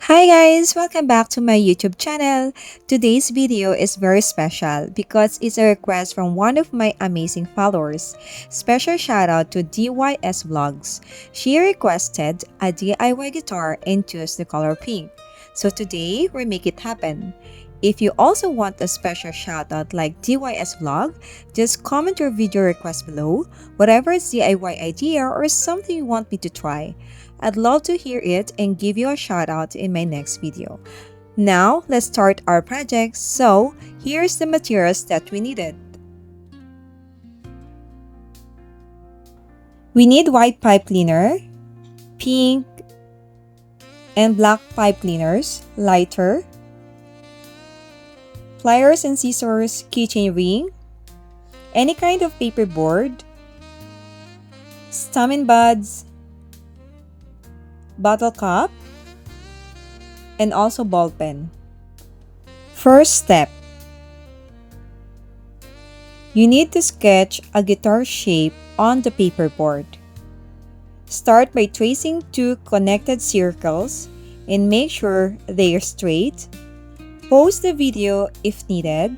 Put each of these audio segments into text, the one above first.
Hi guys! Welcome back to my YouTube channel. Today's video is very special because it's a request from one of my amazing followers. Special shout out to DYSvlogs. She requested a DIY guitar and chose the color pink. So today we make it happen. If you also want a special shout out like DYSvlog, just comment your video request below, whatever is DIY idea or something you want me to try. I'd love to hear it and give you a shout out in my next video. Now, let's start our project. So, here's the materials that we needed. We need white pipe cleaner, pink and black pipe cleaners, lighter, pliers and scissors, keychain ring, any kind of paperboard, Stamen Buds, bottle cap, and also ballpen. First step. You need to sketch a guitar shape on the paperboard. Start by tracing two connected circles and make sure they are straight. Pause the video if needed.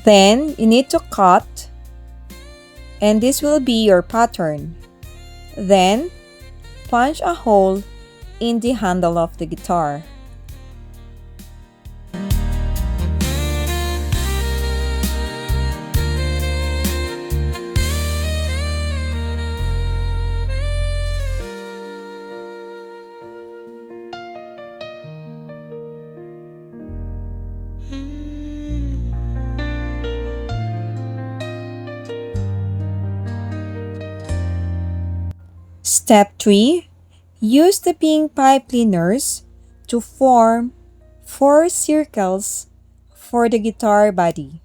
Then, you need to cut, and this will be your pattern. Then, punch a hole in the handle of the guitar. Step 3. Use the pink pipe cleaners to form 4 circles for the guitar body.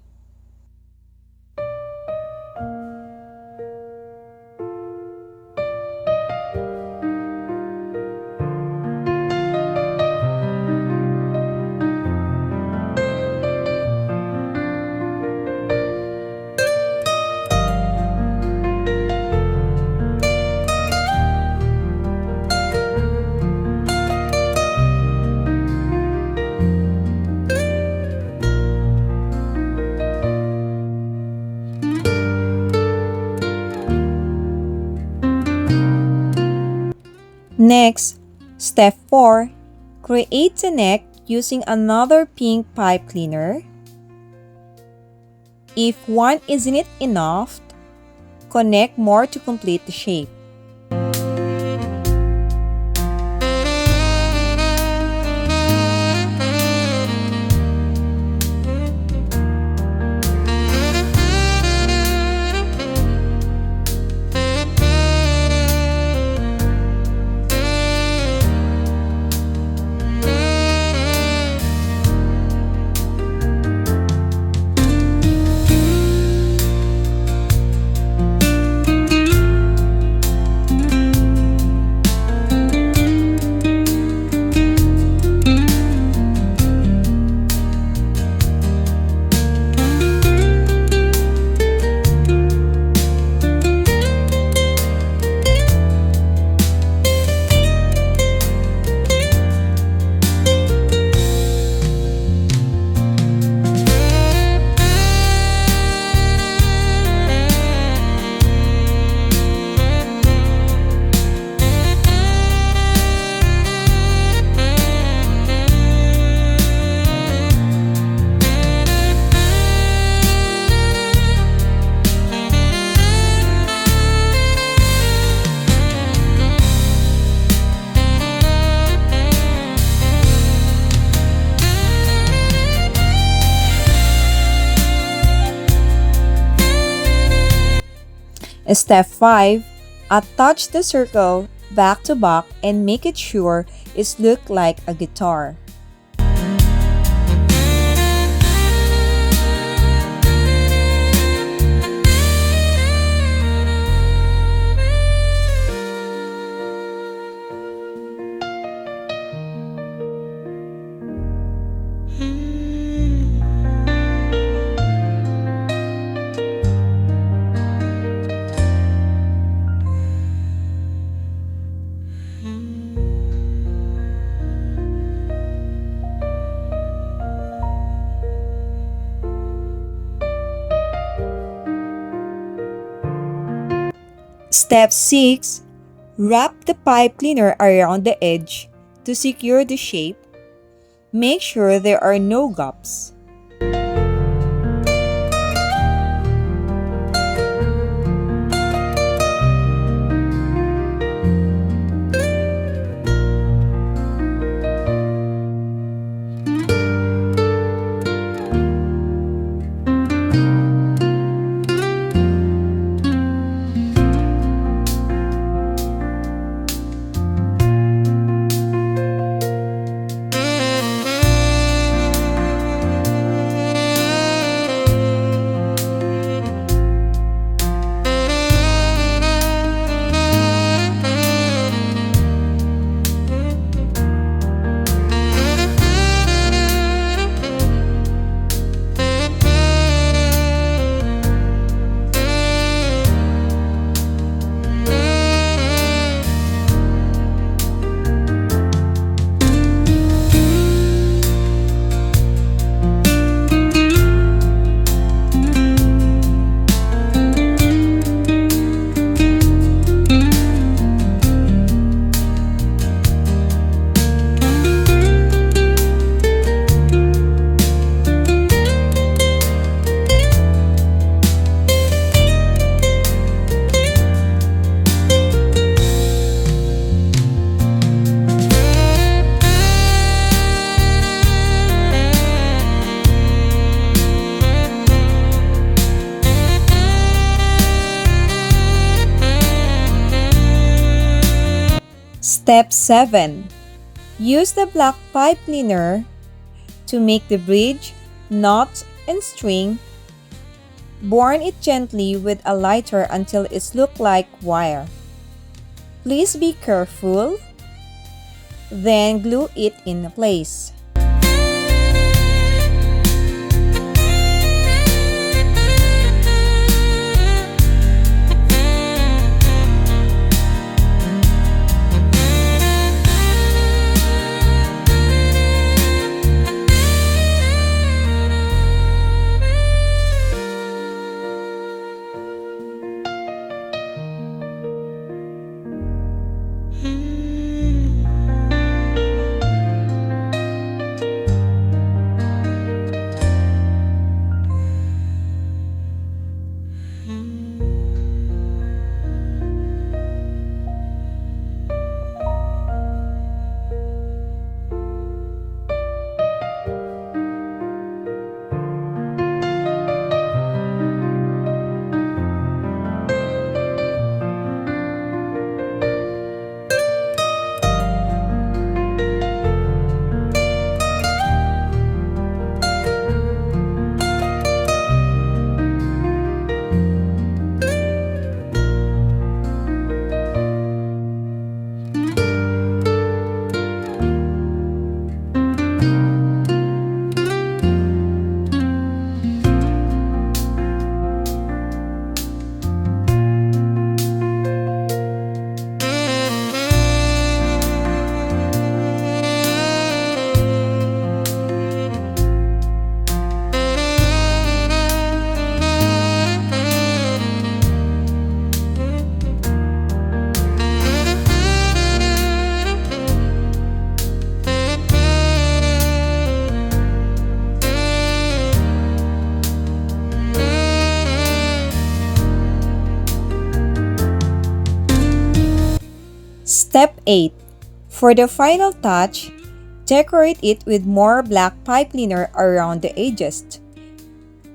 Next, step 4, create the neck using another pink pipe cleaner. If one isn't enough, connect more to complete the shape. Step 5. Attach the circle back to back and make it sure it looks like a guitar. Step 6. Wrap the pipe cleaner around the edge to secure the shape. Make sure there are no gaps. Step 7. Use the black pipe cleaner to make the bridge, knot, and string. Burn it gently with a lighter until it looks like wire. Please be careful. Then glue it in place. Step 8. For the final touch, decorate it with more black pipe cleaner around the edges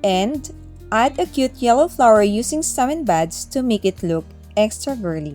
and Add a cute yellow flower using Stamen Buds to make it look extra girly.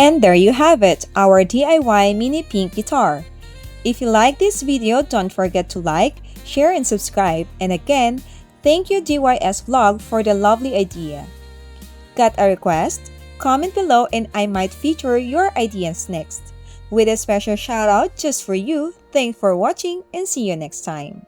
And there you have it, our DIY mini pink guitar. If you like this video, don't forget to like, share, and subscribe. And again, thank you DYSvlog for the lovely idea. Got a request? Comment below and I might feature your ideas next. With a special shout out just for you. Thanks for watching and see you next time.